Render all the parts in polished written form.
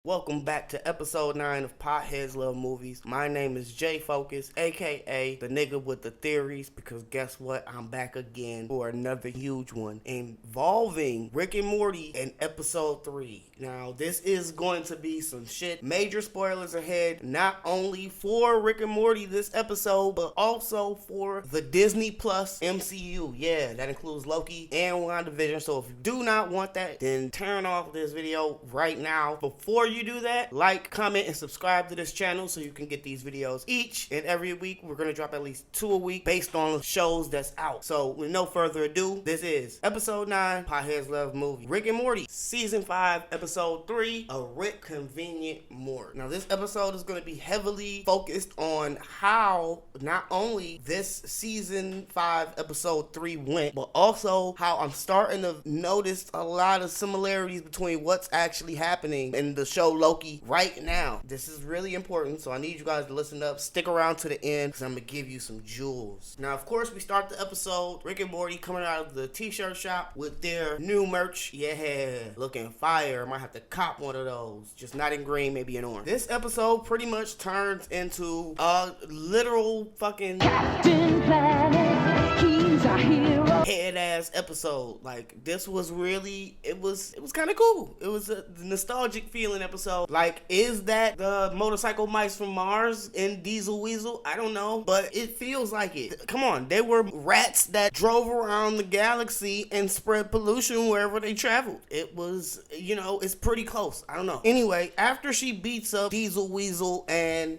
Welcome back to episode 9 of Potheads Love Movies. My name is Jay Focus, aka the nigga with the theories, because guess what? I'm back again for another huge one involving Rick and Morty in episode 3. Now, this is going to be some shit. Major spoilers ahead, not only for Rick and Morty this episode, but also for the Disney Plus MCU. Yeah, that includes Loki and Wandavision. So if you do not want that, then turn off this video right now. Before you do that, like, comment, and subscribe to this channel so you can get these videos each and every week. We're gonna drop at least 2 a week based on the shows that's out. So with no further ado, this is episode 9, Potheads Love Movie, Rick and Morty, season 5, episode 3, a Rickconvient Mort. Now this episode is gonna be heavily focused on how not only this season 5 episode 3 went, but also how I'm starting to notice a lot of similarities between what's actually happening in the show Loki right now. This is really important, so I need you guys to listen up, stick around to the end, because I'm gonna give you some jewels. Now, of course, we start the episode, Rick and Morty coming out of the t-shirt shop with their new merch. Yeah, looking fire. Might have to cop one of those, just not in green, maybe in orange. This episode pretty much turns into a literal fucking Captain Planet, he's our hero head ass episode. Like, this was really, it was kind of cool. It was a nostalgic feeling episode. Like, is that the motorcycle mice from Mars in Diesel Weasel? I don't know, but it feels like it. Come on, they were rats that drove around the galaxy and spread pollution wherever they traveled. It was, it's pretty close. I don't know. Anyway, after she beats up Diesel Weasel and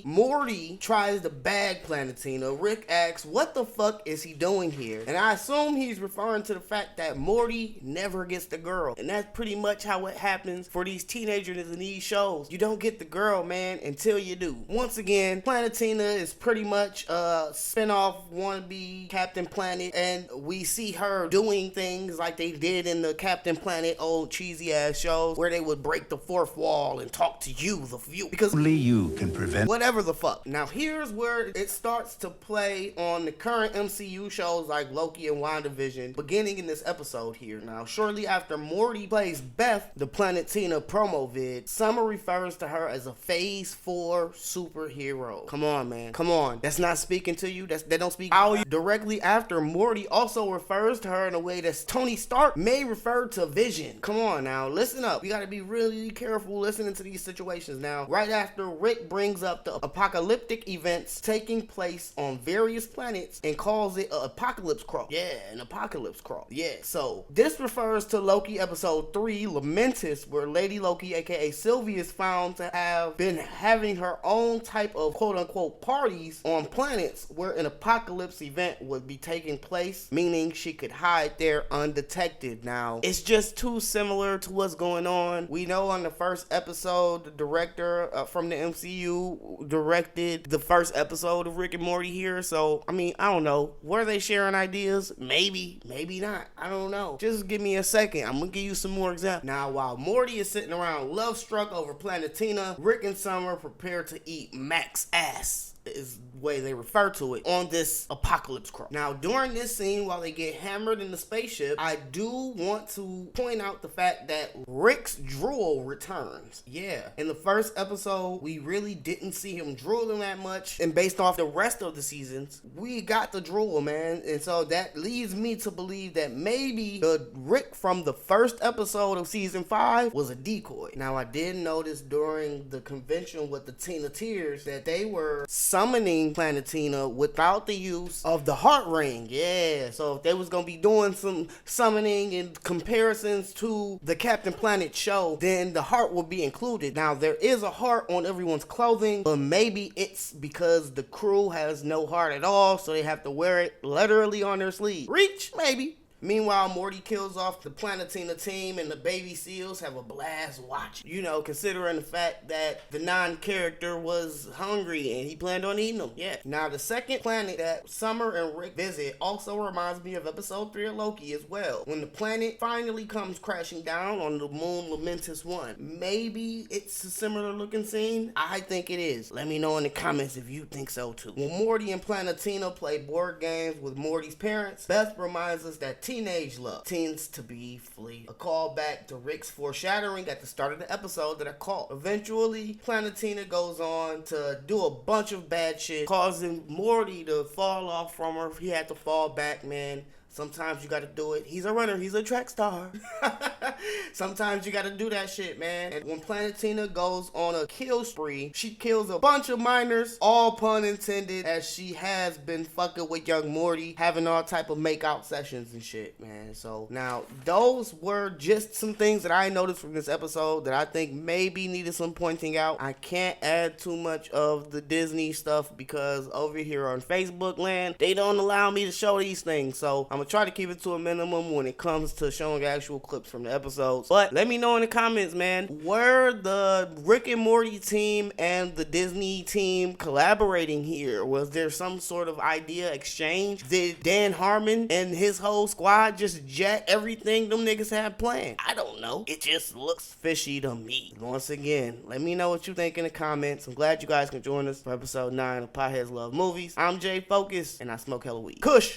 Morty tries to bag Planetina, Rick asks, what the fuck is he doing here? And I assume he's referring to the fact that Morty never gets the girl. And that's pretty much how it happens for these teenagers in these shows. You don't get the girl, man, until you do. Once again, Planetina is pretty much a spin-off wannabe Captain Planet, and we see her doing things like they did in the Captain Planet old cheesy ass shows where they would break the fourth wall and talk to you, the view, because only you can prevent whatever the fuck. Now here's where it starts to play on the current MCU shows like Loki and Wandavision, beginning in this episode here. Now, shortly after Morty plays Beth, the Planetina promo vid, Summer refers to her as a Phase 4 superhero. Come on, man. Come on. That's not speaking to you. They don't speak how you. Directly after, Morty also refers to her in a way that Tony Stark may refer to Vision. Come on now. Listen up. You gotta be really careful listening to these situations. Now, right after, Rick brings up the apocalyptic events taking place on various planets and calls it an apocalypse crawl. Yeah, an apocalypse crawl. Yeah. So, this refers to Loki episode 3, Lamentis, where Lady Loki, aka Sylvie, is found to have been having her own type of quote-unquote parties on planets where an apocalypse event would be taking place, meaning she could hide there undetected. Now, it's just too similar to what's going on. We know on the first episode, the director from the MCU directed the first episode of Rick and Morty here, so, I mean, I don't know. Were they sharing ideas? Maybe, maybe not. I don't know. Just give me a second. I'm gonna give you some more examples. Now, while Morty is sitting around love-struck over Planetina, Rick and Summer prepare to eat Mac's ass, is the way they refer to it, on this apocalypse crawl. Now, during this scene, while they get hammered in the spaceship, I do want to point out the fact that Rick's drool returns. Yeah, in the first episode, we really didn't see him drooling that much, and based off the rest of the seasons, we got the drool, man, and so that leads me to believe that maybe the Rick from the first episode of season 5 was a decoy. Now, I did notice during the convention with the Tina Tears that they were summoning Planetina without the use of the heart ring. Yeah, so if they was gonna be doing some summoning and comparisons to the Captain Planet show, then the heart will be included. Now, there is a heart on everyone's clothing, but maybe it's because the crew has no heart at all, so they have to wear it literally on their sleeve. Reach? Maybe. Meanwhile, Morty kills off the Planetina team and the baby seals have a blast watching. Considering the fact that the non-character was hungry and he planned on eating them. Yeah. Now, the second planet that Summer and Rick visit also reminds me of episode 3 of Loki as well, when the planet finally comes crashing down on the moon Lamentis 1. Maybe it's a similar looking scene? I think it is. Let me know in the comments if you think so too. When Morty and Planetina play board games with Morty's parents, Beth reminds us that teenage love tends to be fleeting. A callback to Rick's foreshadowing at the start of the episode that I caught. Eventually, Planetina goes on to do a bunch of bad shit, causing Morty to fall off from her. He had to fall back, man. Sometimes you gotta do it. He's a runner. He's a track star. Sometimes you gotta do that shit, man. And when Planetina goes on a kill spree, she kills a bunch of minors, all pun intended, as she has been fucking with young Morty, having all type of make-out sessions and shit, man. So now, those were just some things that I noticed from this episode that I think maybe needed some pointing out. I can't add too much of the Disney stuff because over here on Facebook land, they don't allow me to show these things. So I'm gonna try to keep it to a minimum when it comes to showing actual clips from the episodes. But let me know in the comments, man, were the Rick and Morty team and the Disney team collaborating here? Was there some sort of idea exchange? Did Dan Harmon and his whole squad just jet everything them niggas had planned? I don't know. It just looks fishy to me. Once again, let me know what you think in the comments. I'm glad you guys can join us for episode 9 of Potheads Love Movies. I'm Jay Focus, and I smoke hella weed. Kush!